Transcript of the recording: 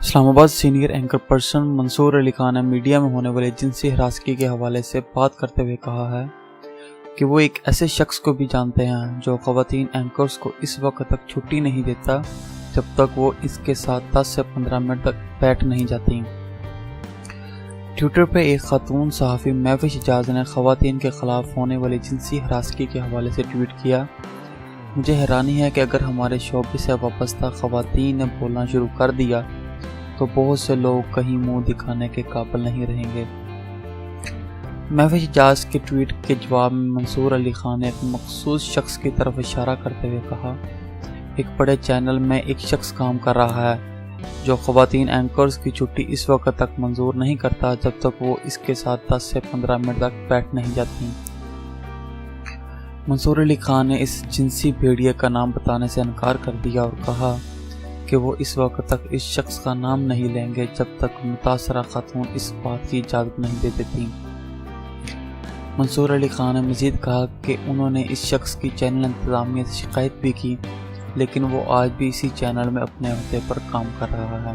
اسلام آباد senior anchor person منصور علی خان نے media میں ہونے والے جنسی ہراسگی کے حوالے سے بات کرتے ہوئے کہا ہے کہ وہ ایک ایسے شخص کو بھی جانتے ہیں جو خواتین اینکرز کو اس وقت تک چھٹی نہیں دیتا جب تک وہ اس کے ساتھ 10 سے 15 منٹ تک بیٹھ نہیں جاتی۔ ٹویٹر پہ ایک خاتون صحافی مہوش اعجاز نے خواتین کے خلاف ہونے والی جنسی ہراسگی کے حوالے سے ٹویٹ کیا، مجھے حیرانی ہے کہ اگر ہمارے شعبے سے وابستہ خواتین نے بولنا شروع کر دیا تو بہت سے لوگ کہیں منہ دکھانے کے قابل نہیں رہیں گے۔ مہوش اعجاز کے ٹویٹ کے جواب میں منصور علی خان نے ایک مخصوص شخص کی طرف اشارہ کرتے ہوئے کہا، ایک بڑے چینل میں ایک شخص کام کر رہا ہے جو خواتین اینکرز کی چھٹی اس وقت تک منظور نہیں کرتا جب تک وہ اس کے ساتھ 10 سے 15 منٹ تک بیٹھ نہیں جاتی۔ منصور علی خان نے اس جنسی بھیڑیے کا نام بتانے سے انکار کر دیا اور کہا کہ وہ اس وقت تک اس شخص کا نام نہیں لیں گے جب تک متاثرہ خاتون اس بات کی اجازت نہیں دے دیتی۔ منصور علی خان نے مزید کہا کہ انہوں نے اس شخص کی چینل انتظامیہ سے شکایت بھی کی، لیکن وہ آج بھی اسی چینل میں اپنے عہدے پر کام کر رہا ہے۔